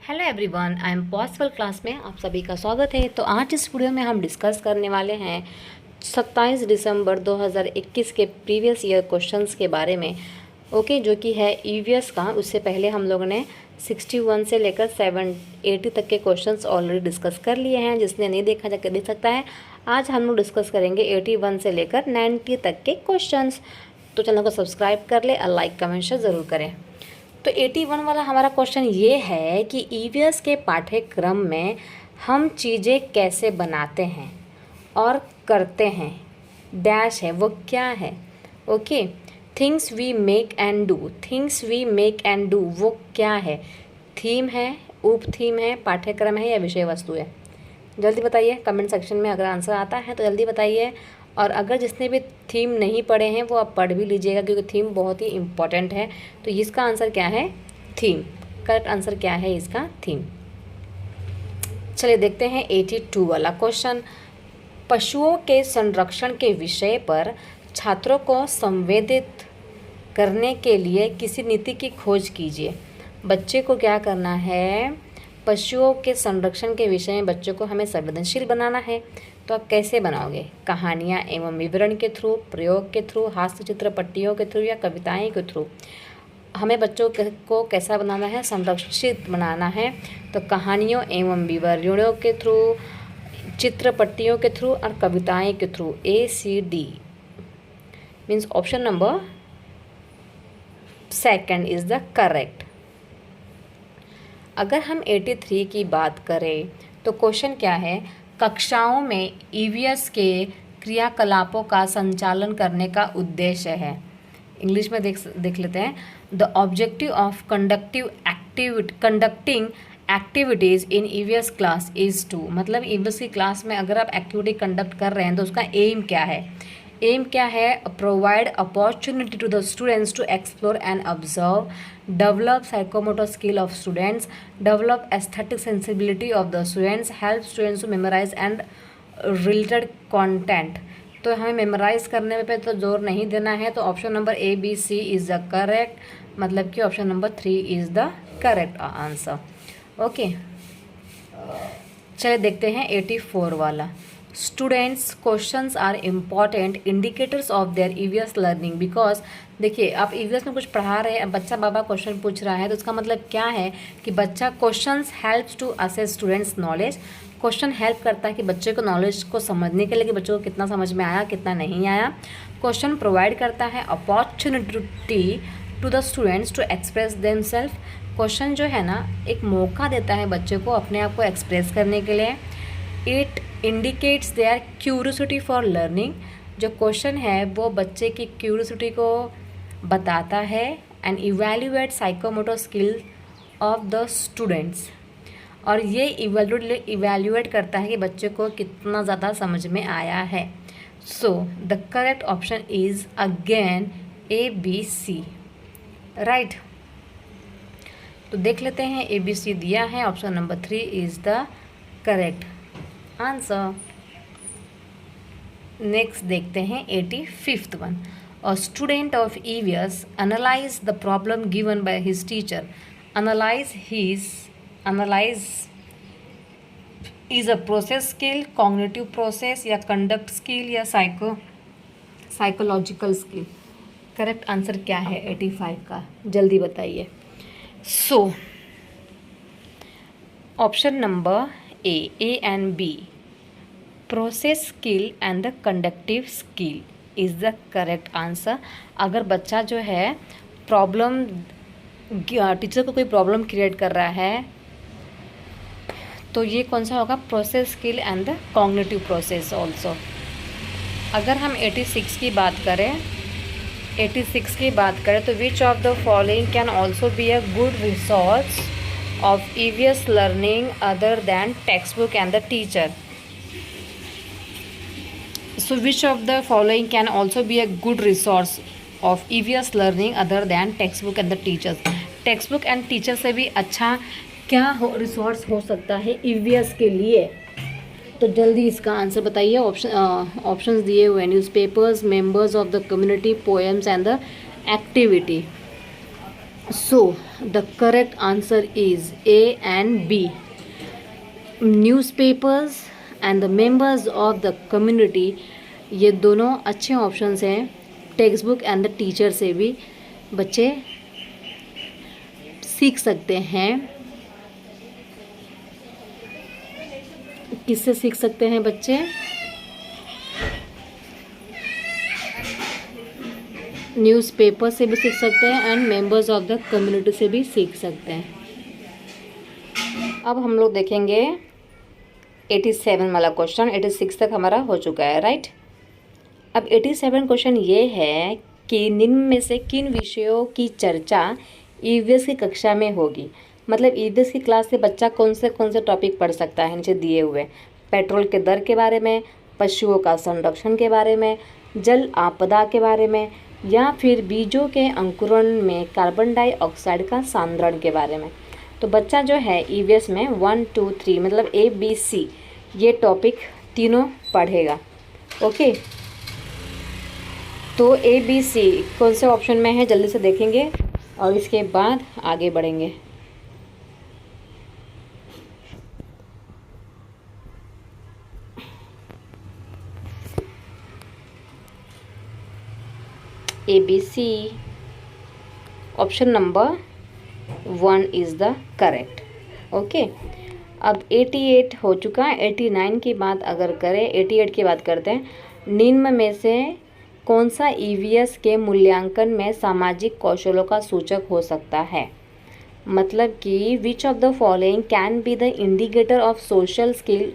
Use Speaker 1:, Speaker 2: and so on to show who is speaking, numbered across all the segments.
Speaker 1: Hello everyone, I am possible class में आप सभी का स्वागत है। तो आज इस वीडियो में हम डिस्कस करने वाले हैं 27 दिसंबर 2021 के प्रीवियस ईयर क्वेश्चंस के बारे में। ओके, जो कि है ईवीएस का। उससे पहले हम लोगों ने 61 से लेकर 780 तक के क्वेश्चंस ऑलरेडी डिस्कस कर लिए हैं। जिसने नहीं देखा जाकर देख सकता है। आज हम लोग डिस्कस करेंगे 81 से लेकर 90 तक के क्वेश्चंस। तो चैनल को सब्सक्राइब कर ले और लाइक कमेंट शेयर ज़रूर करें। तो 81 वाला हमारा क्वेश्चन ये है कि ईवीएस के पाठ्यक्रम में हम चीज़ें कैसे बनाते हैं और करते हैं। डैश है, वो क्या है। Okay, things we make and do. Things we make and do वो क्या है। थीम है, उप थीम है, पाठ्यक्रम है या विषय वस्तु है। जल्दी बताइए कमेंट सेक्शन में। अगर आंसर आता है तो जल्दी बताइए। और अगर जिसने भी थीम नहीं पढ़े हैं वो आप पढ़ भी लीजिएगा, क्योंकि थीम बहुत ही इम्पॉर्टेंट है। तो इसका आंसर क्या है? थीम। करेक्ट आंसर क्या है इसका? थीम। चलिए देखते हैं 82 वाला क्वेश्चन। पशुओं के संरक्षण के विषय पर छात्रों को संवेदित करने के लिए किसी नीति की खोज कीजिए। बच्चे को क्या करना है? पशुओं के संरक्षण के विषय में बच्चों को हमें संवेदनशील बनाना है। तो आप कैसे बनाओगे? कहानियाँ एवं विवरण के थ्रू, प्रयोग के थ्रू, हास्य चित्र पट्टियों के थ्रू या कविताएं के थ्रू। हमें बच्चों को कैसा बनाना है? संरक्षित बनाना है। तो कहानियों एवं विवरणों के थ्रू, चित्र पट्टियों के थ्रू और कविताएं के through. ACD means option number second is the correct. अगर हम 83 की बात करें तो क्वेश्चन क्या है? कक्षाओं में ईवीएस के क्रियाकलापों का संचालन करने का उद्देश्य है। इंग्लिश में देख लेते हैं। The objective of conducting activities in EVS class is to. मतलब ईवीएस की क्लास में अगर आप एक्टिविटी कंडक्ट कर रहे हैं तो उसका एम क्या है? एम क्या है? Provide opportunity to the students to explore and observe, develop psychomotor skill of students, develop aesthetic sensibility of the students, help students to memorize and related content। तो हमें मेमोराइज करने पे तो जोर नहीं देना है। तो option number ABC is the correct. मतलब कि option number 3 is the correct answer. Okay, चलिए देखते हैं 84 वाला। Students questions are important indicators of their EVS learning because. देखिए, आप ईवीएस में कुछ पढ़ा रहे हैं, बच्चा बाबा क्वेश्चन पूछ रहा है, तो इसका मतलब क्या है कि बच्चा questions helps to assess students knowledge. Question help करता है कि बच्चे को नॉलेज को समझने के लिए कि बच्चों को कितना समझ में आया, कितना नहीं आया। क्वेश्चन प्रोवाइड करता है opportunity to the students to express themselves. Question जो है ना, एक मौका देता है बच्चे को अपने आप को एक्सप्रेस करने के लिए। It indicates their curiosity for learning. जो क्वेश्चन है वो बच्चे की क्यूरियोसिटी को बताता है। And evaluate psychomotor skill of the students. और ये इवैल्यूएट करता है कि बच्चे को कितना ज़्यादा समझ में आया है। सो the correct option is again ABC। Right, तो देख लेते हैं। ABC दिया है, option number 3 is the correct answer. Next देखते हैं 85th one. A student of EVS analyse the problem given by his teacher. Analyse is a process skill, cognitive process या conduct skill या साइकोलॉजिकल स्किल। करेक्ट आंसर क्या है 85 का? जल्दी बताइए। सो option number A and B, process skill and the conductive skill is the correct answer. अगर बच्चा जो है प्रॉब्लम, टीचर को कोई प्रॉब्लम क्रिएट कर रहा है, तो ये कौन सा होगा? Process skill and the cognitive process also. अगर हम 86 की बात करें तो which of the following can also be a good resource of EVS learning other than textbook and the teacher? So which of the following can also be a good resource of EVS learning other than textbook and the teachers? textbook and teacher से भी अच्छा क्या resource हो सकता है EVS के लिए? तो जल्दी इसका आंसर बताइए। ऑप्शंस दिए हुए, newspapers, members of the community, poems and the activity. So the correct answer is A and B. Newspapers and the members of the community, ये दोनों अच्छे ऑप्शंस हैं। Text book and the teacher से भी बच्चे सीख सकते हैं। किससे सीख सकते हैं बच्चे? न्यूज़पेपर से भी सीख सकते हैं and members of the community से भी सीख सकते हैं। अब हम लोग देखेंगे 87 वाला क्वेश्चन। 86 तक हमारा हो चुका है, राइट। अब 87 क्वेश्चन ये है कि निम्न में से किन विषयों की चर्चा ईवीएस की कक्षा में होगी। मतलब ईवीएस की क्लास से बच्चा कौन से टॉपिक पढ़ सकता है, नीचे दिए हुए। पेट्रोल के दर के बारे में, पशुओं का संरक्षण के बारे में, जल आपदा के बारे में, या फिर बीजों के अंकुरण में कार्बन डाइऑक्साइड का सांद्रण के बारे में। तो बच्चा जो है ईवीएस में 1 2 3 मतलब ABC ये टॉपिक तीनों पढ़ेगा। ओके, तो ABC कौन से ऑप्शन में है जल्दी से देखेंगे और इसके बाद आगे बढ़ेंगे। ABC option number 1 is the correct. Okay, अब 88 हो चुका है। 89 की बात अगर करें, 88 की बात करते हैं। निम्न में से कौन सा ईवीएस के मूल्यांकन में सामाजिक कौशलों का सूचक हो सकता है। मतलब कि which of the following can be the indicator of social skill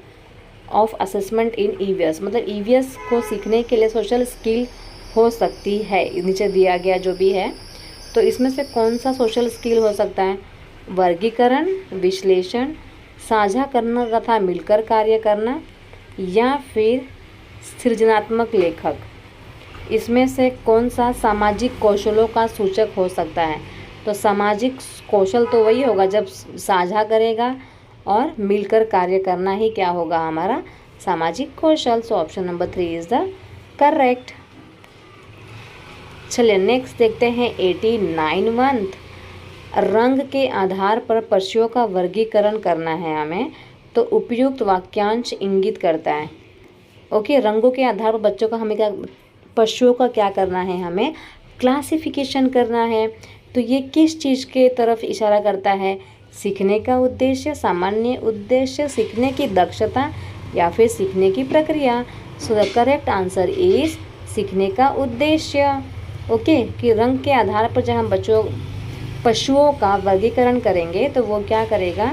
Speaker 1: of assessment in EVS. मतलब ईवीएस को सीखने के लिए सोशल स्किल हो सकती है, नीचे दिया गया जो भी है। तो इसमें से कौन सा सोशल स्किल हो सकता है? वर्गीकरण, विश्लेषण, साझा करना तथा मिलकर कार्य करना, या फिर सृजनात्मक लेखक। इसमें से कौन सा सामाजिक कौशलों का सूचक हो सकता है? तो सामाजिक कौशल तो वही होगा जब साझा करेगा और मिलकर कार्य करना ही क्या होगा हमारा सामाजिक कौशल। So option number 3 is the correct. चलिए नेक्स्ट देखते हैं 89 रंग के आधार पर पशुओं का वर्गीकरण करना है हमें। तो उपयुक्त वाक्यांश इंगित करता है। ओके, रंगों के आधार पर बच्चों का हमें क्या, पशुओं का क्या करना है, हमें क्लासिफिकेशन करना है। तो ये किस चीज़ के तरफ इशारा करता है? सीखने का उद्देश्य, सामान्य उद्देश्य, सीखने की दक्षता, या फिर सीखने की प्रक्रिया। सो द करेक्ट आंसर इज सीखने का उद्देश्य। ओके, कि रंग के आधार पर जब हम पशुओं का वर्गीकरण करेंगे तो वो क्या करेगा,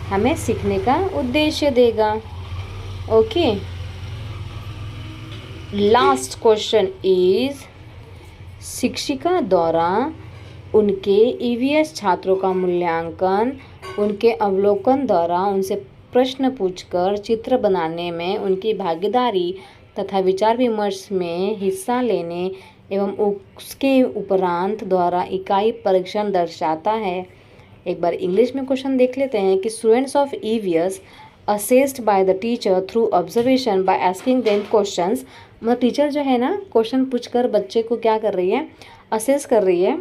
Speaker 1: हमें सीखने का उद्देश्य देगा। ओके, लास्ट क्वेश्चन इज शिक्षिका द्वारा उनके ईवीएस छात्रों का मूल्यांकन उनके अवलोकन द्वारा उनसे प्रश्न पूछकर चित्र बनाने में उनकी भागीदारी तथा विचार विमर्श में हिस्सा लेने एवं उसके उपरांत द्वारा इकाई परीक्षण दर्शाता है। एक बार इंग्लिश में क्वेश्चन देख लेते हैं कि students of EVS assessed by the teacher through observation by asking them questions. मतलब टीचर जो है ना क्वेश्चन पूछकर बच्चे को क्या कर रही है, असेस कर रही है।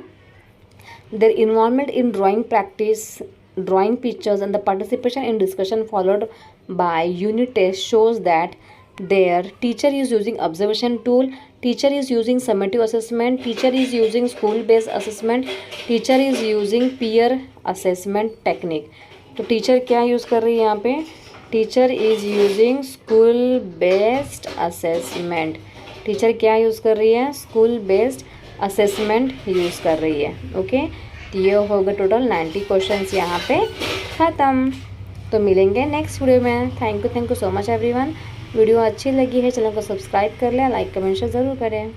Speaker 1: Their involvement in drawing practice, drawing pictures and the participation in discussion followed by unit test shows that their teacher is using observation tool, teacher is using summative assessment, teacher is using school based assessment, teacher is using peer assessment technique। तो teacher क्या use कर रही है यहाँ पे? Teacher is using school based assessment. Teacher क्या use कर रही है? स्कूल बेस्ड असेसमेंट यूज़ कर रही है। ओके, ये हो गए टोटल 90 क्वेश्चंस यहाँ पे ख़त्म। तो मिलेंगे नेक्स्ट वीडियो में। Thank you so much everyone. Video अच्छी लगी है चैनल को सब्सक्राइब कर लें, लाइक कमेंट शेयर ज़रूर करें।